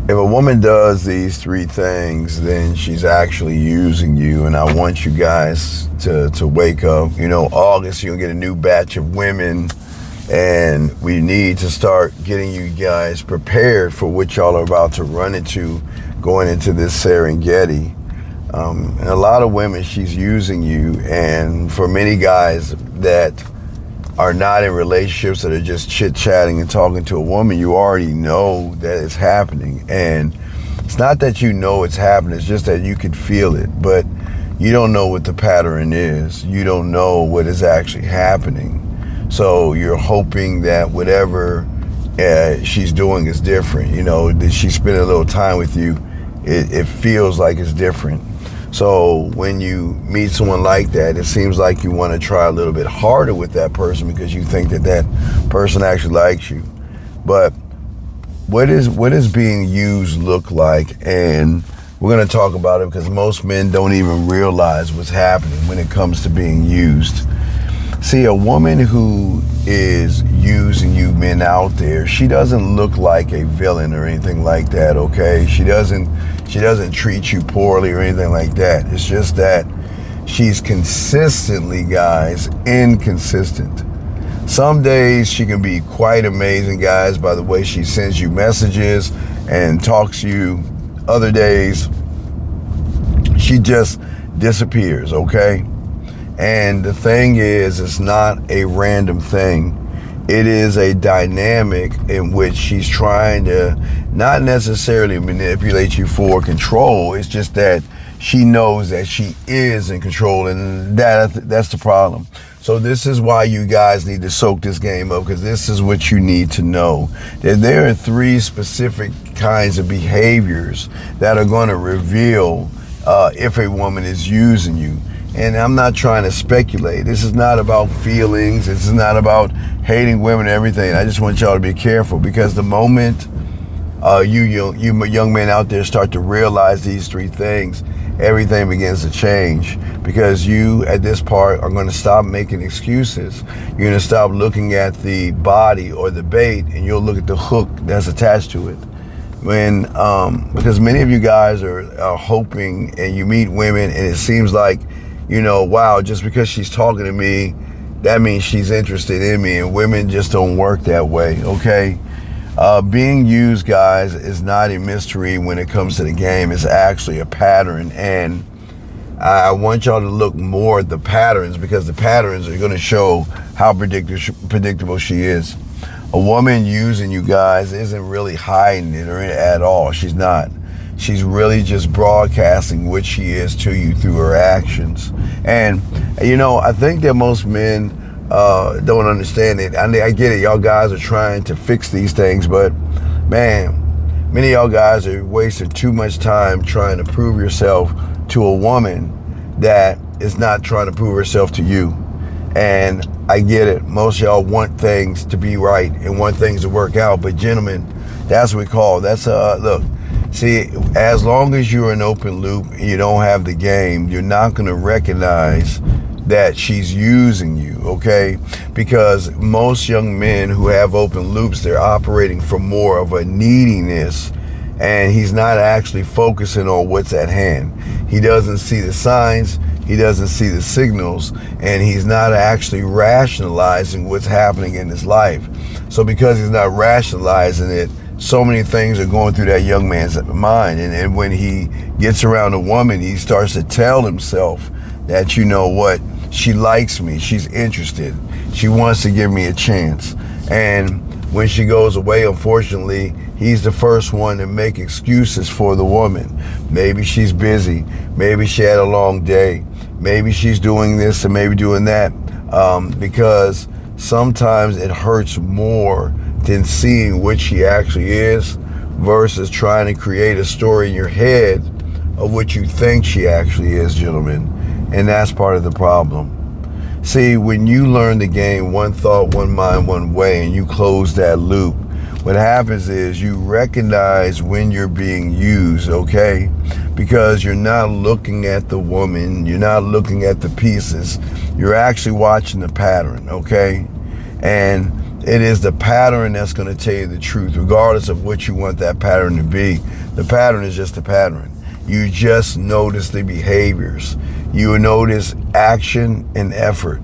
if a woman does these three things, then she's actually using you. And I want you guys to wake up. You know, August, you'll get a new batch of women, and we need to start getting you guys prepared for what y'all are about to run into going into this Serengeti. And a lot of women, she's using you. And for many guys that are not in relationships, that are just chit-chatting and talking to a woman, you already know that it's happening. And it's not that you know it's happening, it's just that you can feel it, but you don't know what the pattern is. You don't know what is actually happening. So you're hoping that whatever she's doing is different. You know, that she's spending a little time with you, it feels like it's different. So when you meet someone like that, it seems like you want to try a little bit harder with that person because you think that that person actually likes you. But what is being used look like? And we're going to talk about it because most men don't even realize what's happening when it comes to being used. See, a woman who is using you men out there, she doesn't look like a villain or anything like that, okay? She doesn't treat you poorly or anything like that. It's just that she's consistently, guys, inconsistent. Some days she can be quite amazing, guys, by the way she sends you messages and talks to you. Other days, she just disappears, okay? And the thing is, it's not a random thing. It is a dynamic in which she's trying to not necessarily manipulate you for control. It's just that she knows that she is in control, and that's the problem. So this is why you guys need to soak this game up, because this is what you need to know. That there are three specific kinds of behaviors that are going to reveal if a woman is using you. And I'm not trying to speculate. This is not about feelings. This is not about hating women and everything. I just want y'all to be careful, because the moment you young men out there start to realize these three things, everything begins to change, because you at this part are going to stop making excuses. You're going to stop looking at the body or the bait, and you'll look at the hook that's attached to it. Because many of you guys are hoping, and you meet women and it seems like, you know, wow, just because she's talking to me, that means she's interested in me. And women just don't work that way, okay? Being used, guys, is not a mystery when it comes to the game. It's actually a pattern. And I want y'all to look more at the patterns, because the patterns are going to show how predictable she is. A woman using you guys isn't really hiding it or at all. She's not. She's really just broadcasting what she is to you through her actions. And, you know, I think that most men don't understand it. I get it. Y'all guys are trying to fix these things, but, man, many of y'all guys are wasting too much time trying to prove yourself to a woman that is not trying to prove herself to you. And I get it. Most of y'all want things to be right and want things to work out. But, gentlemen, that's what we call, look. See, as long as you're an open loop and you don't have the game, you're not going to recognize that she's using you, okay? Because most young men who have open loops, they're operating from more of a neediness, and he's not actually focusing on what's at hand. He doesn't see the signs, he doesn't see the signals, and he's not actually rationalizing what's happening in his life. So because he's not rationalizing it, so many things are going through that young man's mind. And when he gets around a woman, he starts to tell himself that, you know what, she likes me, she's interested, she wants to give me a chance. And when she goes away, unfortunately, he's the first one to make excuses for the woman. Maybe she's busy, maybe she had a long day, maybe she's doing this and maybe doing that, because sometimes it hurts more than seeing what she actually is versus trying to create a story in your head of what you think she actually is, gentlemen. And that's part of the problem. See, when you learn the game, one thought, one mind, one way, and you close that loop, what happens is you recognize when you're being used, okay? Because you're not looking at the woman, you're not looking at the pieces, you're actually watching the pattern, okay? And It is the pattern that's going to tell you the truth, regardless of what you want that pattern to be. The pattern is just a pattern. You just notice the behaviors. You notice action and effort.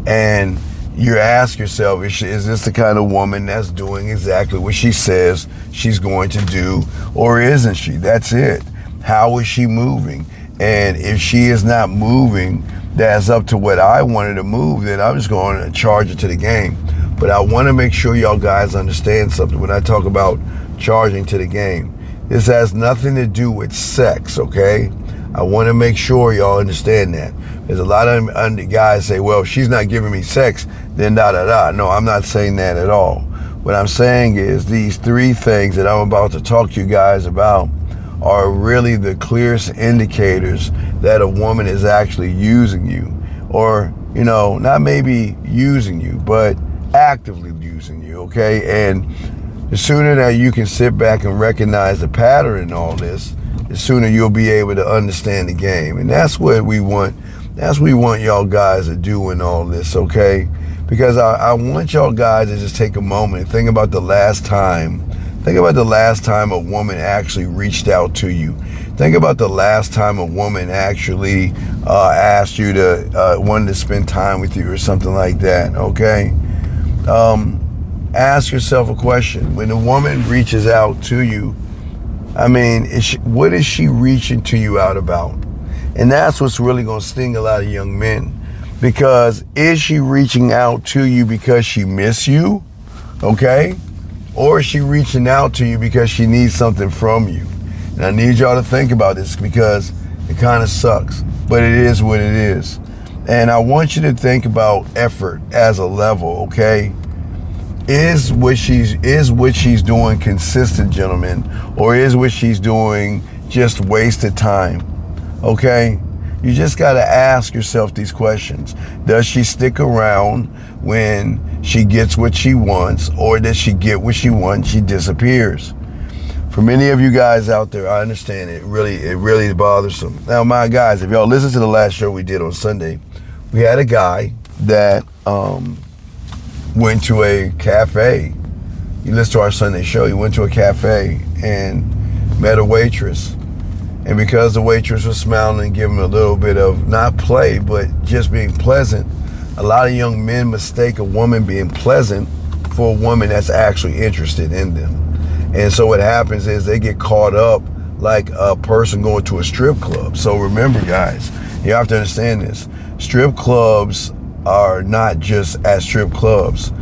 And you ask yourself, is this the kind of woman that's doing exactly what she says she's going to do, or isn't she? That's it. How is she moving? And if she is not moving, that's up to what I wanted to move, then I'm just going to charge it to the game. But I want to make sure y'all guys understand something when I talk about charging to the game. This has nothing to do with sex, okay? I want to make sure y'all understand that. There's a lot of guys say, well, if she's not giving me sex, then da-da-da. No, I'm not saying that at all. What I'm saying is these 3 things that I'm about to talk to you guys about are really the clearest indicators that a woman is actually using you. Or, you know, not maybe using you, but actively using you, okay? And the sooner that you can sit back and recognize the pattern in all this, the sooner you'll be able to understand the game. And that's what we want. That's what we want y'all guys to do in all this, okay? Because I want y'all guys to just take a moment and think about the last time. Think about the last time a woman actually reached out to you. Think about the last time a woman actually asked you to, wanted to spend time with you or something like that, okay? Ask yourself a question. When a woman reaches out to you, I mean, what is she reaching to you out about? And that's what's really going to sting a lot of young men. Because is she reaching out to you because she miss you? Okay? Or is she reaching out to you because she needs something from you? And I need y'all to think about this because it kind of sucks. But it is what it is. And I want you to think about effort as a level, okay? Is what she's doing consistent, gentlemen, or is what she's doing just wasted time? Okay? You just got to ask yourself these questions. Does she stick around when she gets what she wants, or does she get what she wants, she disappears? For many of you guys out there, I understand it really is bothersome. Now, my guys, if y'all listen to the last show we did on Sunday, we had a guy that went to a cafe. You listen to our Sunday show. He went to a cafe and met a waitress. And because the waitress was smiling and giving him a little bit of, not play, but just being pleasant, a lot of young men mistake a woman being pleasant for a woman that's actually interested in them. And so what happens is they get caught up like a person going to a strip club. So remember, guys, you have to understand this. Strip clubs are not just at strip clubs.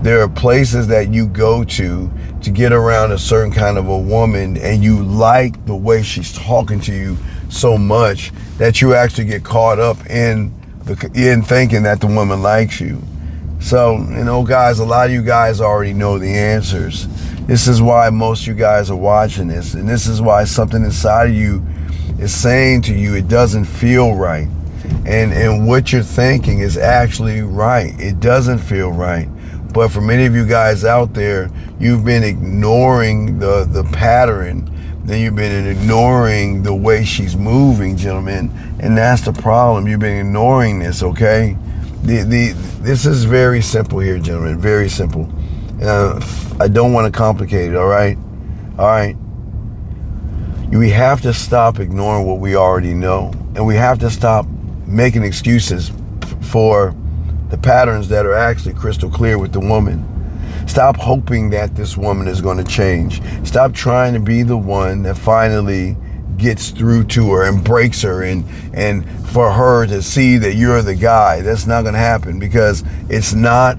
There are places that you go to get around a certain kind of a woman, and you like the way she's talking to you so much that you actually get caught up in thinking that the woman likes you. So, you know, guys, a lot of you guys already know the answers. This is why most of you guys are watching this, and this is why something inside of you is saying to you it doesn't feel right. And what you're thinking is actually right. It doesn't feel right. But for many of you guys out there, you've been ignoring the pattern. Then you've been ignoring the way she's moving, gentlemen. And that's the problem. You've been ignoring this, okay? This is very simple here, gentlemen. Very simple. And I don't want to complicate it, all right? All right? We have to stop ignoring what we already know. And we have to stop making excuses for the patterns that are actually crystal clear with the woman. Stop hoping that this woman is going to change. Stop trying to be the one that finally gets through to her and breaks her, and for her to see that you're the guy. That's not going to happen, because that's not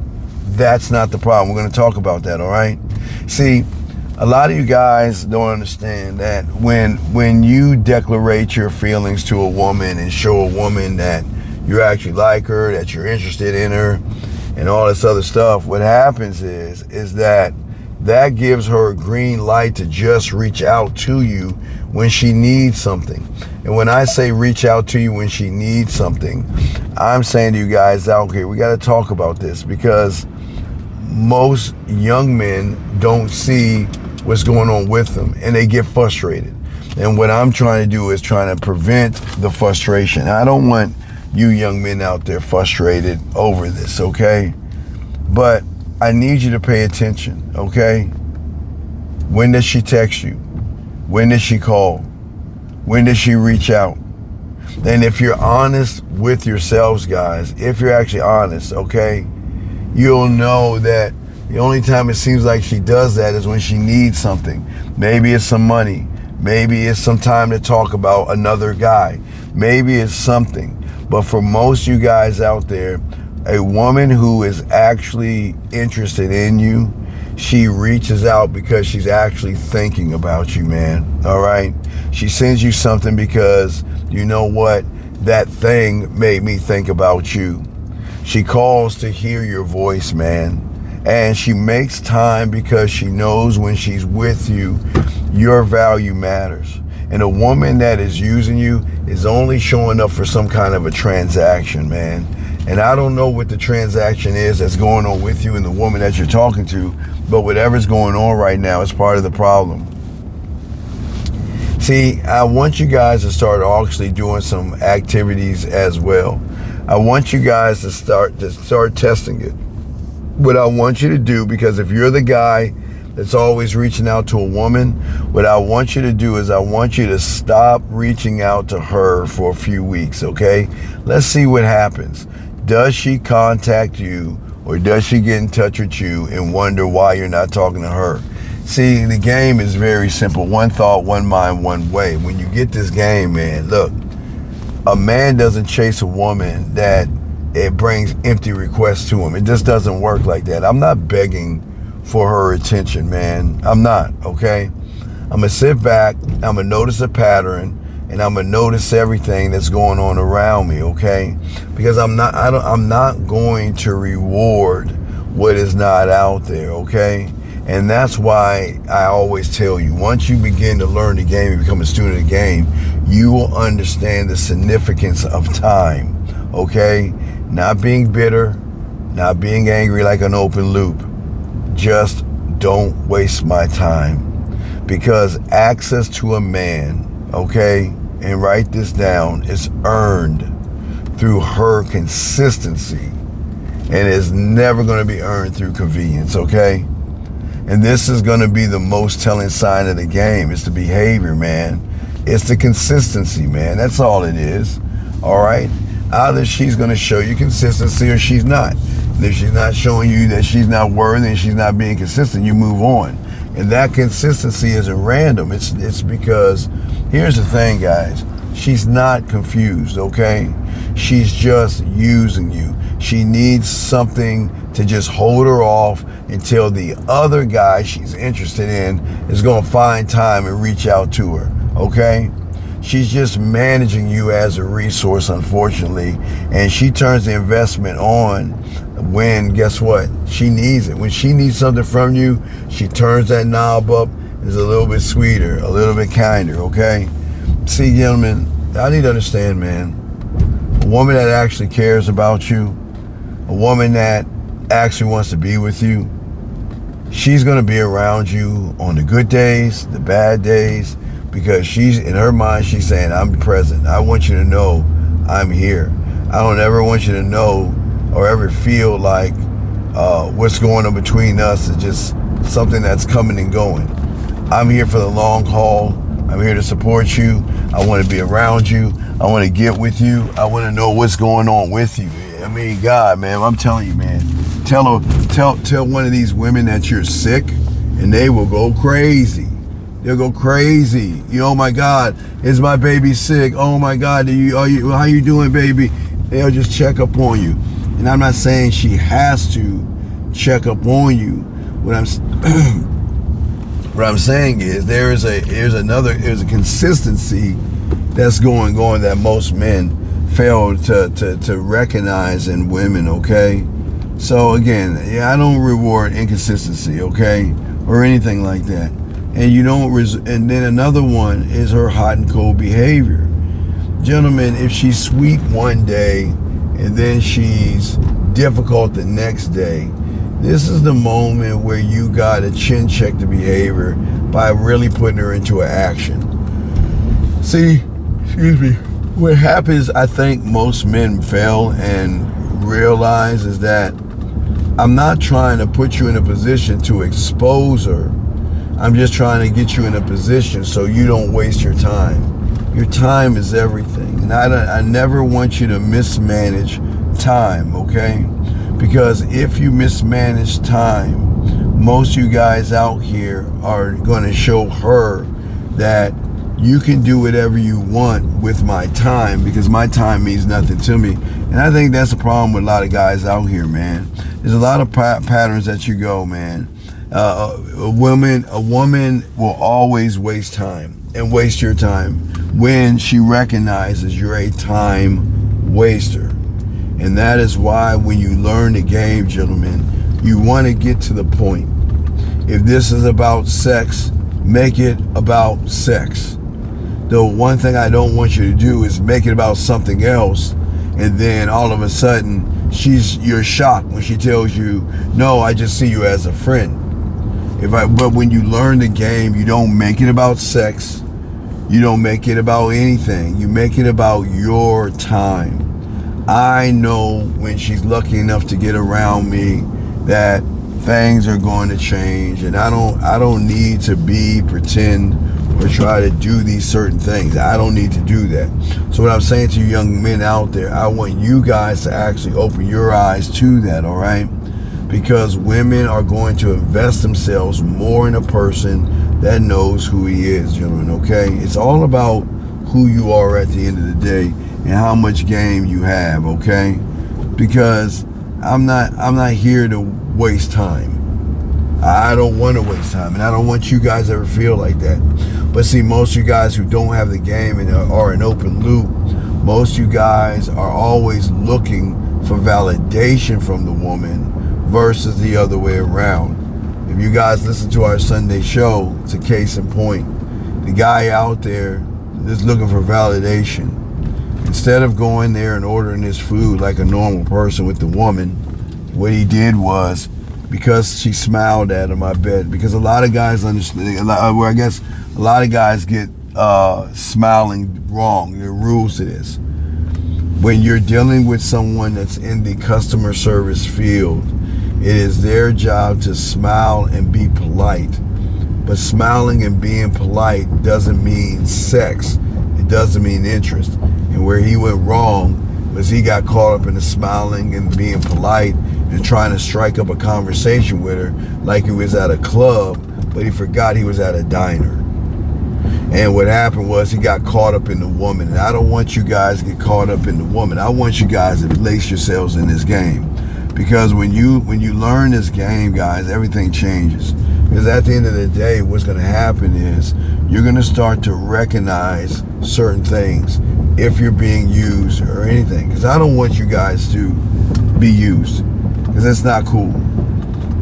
the problem. We're going to talk about that, all right? See, a lot of you guys don't understand that when you declarate your feelings to a woman and show a woman that you actually like her, that you're interested in her, and all this other stuff, what happens is that gives her a green light to just reach out to you when she needs something. And when I say reach out to you when she needs something, I'm saying to you guys out here, we got to talk about this, because most young men don't see what's going on with them, and they get frustrated. And what I'm trying to do is trying to prevent the frustration. I don't want you young men out there frustrated over this, okay? But I need you to pay attention, okay? When does she text you? When does she call? When does she reach out? And if you're honest with yourselves, guys, if you're actually honest, okay, you'll know that the only time it seems like she does that is when she needs something. Maybe it's some money. Maybe it's some time to talk about another guy. Maybe it's something. But for most of you guys out there, a woman who is actually interested in you, she reaches out because she's actually thinking about you, man. All right? She sends you something because, you know what? That thing made me think about you. She calls to hear your voice, man. And she makes time because she knows when she's with you, your value matters. And a woman that is using you is only showing up for some kind of a transaction, man. And I don't know what the transaction is that's going on with you and the woman that you're talking to, but whatever's going on right now is part of the problem. See, I want you guys to start actually doing some activities as well. I want you guys to start testing it. What I want you to do, because if you're the guy that's always reaching out to a woman, what I want you to do is I want you to stop reaching out to her for a few weeks, okay? Let's see what happens. Does she contact you, or does she get in touch with you and wonder why you're not talking to her? See, the game is very simple. One thought, one mind, one way. When you get this game, man, look, a man doesn't chase a woman that it brings empty requests to him. It just doesn't work like that. I'm not begging for her attention, man. I'm not, okay? I'm gonna sit back, I'm gonna notice a pattern, and I'm gonna notice everything that's going on around me, okay? Because I'm not going to reward what is not out there, okay? And that's why I always tell you, once you begin to learn the game and become a student of the game, you will understand the significance of time, okay? Not being bitter, not being angry like an open loop. Just don't waste my time. Because access to a man, okay, and write this down, is earned through her consistency and is never going to be earned through convenience, okay? And this is going to be the most telling sign of the game. It's the behavior, man. It's the consistency, man. That's all it is, all right? Either she's going to show you consistency or she's not. And if she's not showing you that she's not worthy and she's not being consistent, you move on. And that consistency isn't random. It's because, here's the thing, guys. She's not confused, okay? She's just using you. She needs something to just hold her off until the other guy she's interested in is going to find time and reach out to her, okay? She's just managing you as a resource, unfortunately, and she turns the investment on when, guess what? She needs it. When she needs something from you, she turns that knob up, is a little bit sweeter, a little bit kinder, okay? See, gentlemen, I need to understand, man, a woman that actually cares about you, a woman that actually wants to be with you, she's going to be around you on the good days, the bad days, because she's, in her mind, she's saying, I'm present. I want you to know I'm here. I don't ever want you to know or ever feel like what's going on between us is just something that's coming and going. I'm here for the long haul. I'm here to support you. I want to be around you. I want to get with you. I want to know what's going on with you. I mean, God, man, I'm telling you, man. Tell one of these women that you're sick, and they will go crazy. They'll go crazy. Oh my God, is my baby sick? Oh my God, how you doing, baby? They'll just check up on you. And I'm not saying she has to check up on you. What I'm saying is there's a consistency that's going on that most men fail to recognize in women, okay? So again, I don't reward inconsistency, okay, or anything like that. And you don't. And then another one is her hot and cold behavior. Gentlemen, if she's sweet one day and then she's difficult the next day, this is the moment where you gotta chin check the behavior by really putting her into an action. See, excuse me. What happens, I think most men fail and realize, is that I'm not trying to put you in a position to expose her. I'm just trying to get you in a position so you don't waste your time. Your time is everything. And I never want you to mismanage time, okay? Because if you mismanage time, most of you guys out here are going to show her that you can do whatever you want with my time, because my time means nothing to me. And I think that's the problem with a lot of guys out here, man. There's a lot of patterns that you go, man. A woman will always waste time and waste your time when she recognizes you're a time waster. And that is why when you learn the game, gentlemen, you want to get to the point. If this is about sex, make it about sex. The one thing I don't want you to do is make it about something else, and then all of a sudden you're shocked when she tells you, no, I just see you as a friend. But when you learn the game, you don't make it about sex. You don't make it about anything. You make it about your time. I know when she's lucky enough to get around me that things are going to change, and I don't need to pretend or try to do these certain things. I don't need to do that. So what I'm saying to you young men out there, I want you guys to actually open your eyes to that, all right? Because women are going to invest themselves more in a person that knows who he is, gentlemen, okay? It's all about who you are at the end of the day and how much game you have, okay? Because I'm not here to waste time. I don't want to waste time, and I don't want you guys to ever feel like that. But see, most of you guys who don't have the game and are an open loop, most of you guys are always looking for validation from the woman versus the other way around. If you guys listen to our Sunday show, it's a case in point. The guy out there is looking for validation. Instead of going there and ordering his food like a normal person with the woman, what he did was, because she smiled at him, I bet, because a lot of guys understand, I guess a lot of guys get smiling wrong. There are rules to this. When you're dealing with someone that's in the customer service field, it is their job to smile and be polite. But smiling and being polite doesn't mean sex. It doesn't mean interest. And where he went wrong was he got caught up in the smiling and being polite and trying to strike up a conversation with her like he was at a club, but he forgot he was at a diner. And what happened was he got caught up in the woman. And I don't want you guys to get caught up in the woman. I want you guys to lace yourselves in this game. Because when you learn this game, guys, everything changes. Because at the end of the day, what's going to happen is you're going to start to recognize certain things if you're being used or anything. Because I don't want you guys to be used, because that's not cool.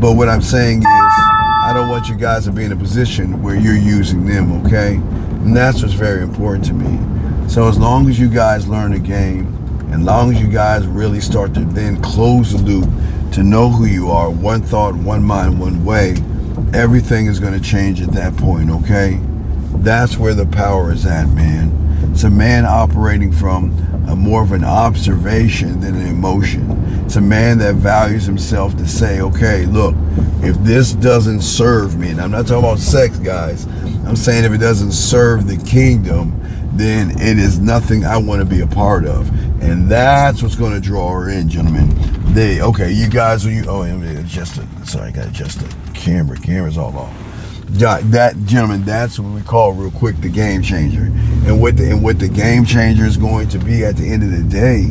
But what I'm saying is, I don't want you guys to be in a position where you're using them, okay? And that's what's very important to me. So as long as you guys learn the game, and as long as you guys really start to then close the loop to know who you are, one thought, one mind, one way, everything is going to change at that point, okay? That's where the power is at, man. It's a man operating from more of an observation than an emotion. It's a man that values himself to say, okay, look, if this doesn't serve me, and I'm not talking about sex, guys, I'm saying if it doesn't serve the kingdom, then it is nothing I want to be a part of. And that's what's going to draw her in, gentlemen. Okay, you guys, I got to adjust the camera. Camera's all off. That, gentlemen, that's what we call real quick the game changer. And what the game changer is going to be at the end of the day,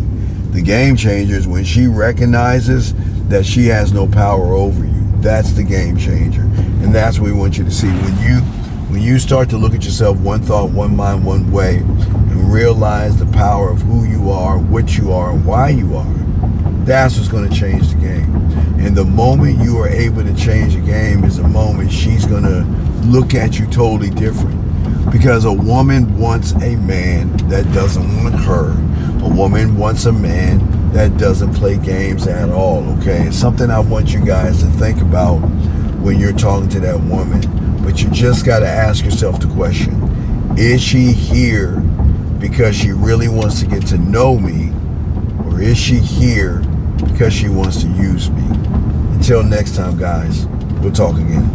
the game changer is when she recognizes that she has no power over you. That's the game changer. And that's what we want you to see. When you start to look at yourself one thought, one mind, one way, and realize the power of who you are, what you are, and why you are, that's what's going to change the game. And the moment you are able to change the game is the moment she's going to look at you totally different. Because a woman wants a man that doesn't want her. A woman wants a man that doesn't play games at all, okay? It's something I want you guys to think about when you're talking to that woman. But you just got to ask yourself the question, is she here because she really wants to get to know me, or is she here because she wants to use me? Until next time, guys, we'll talk again.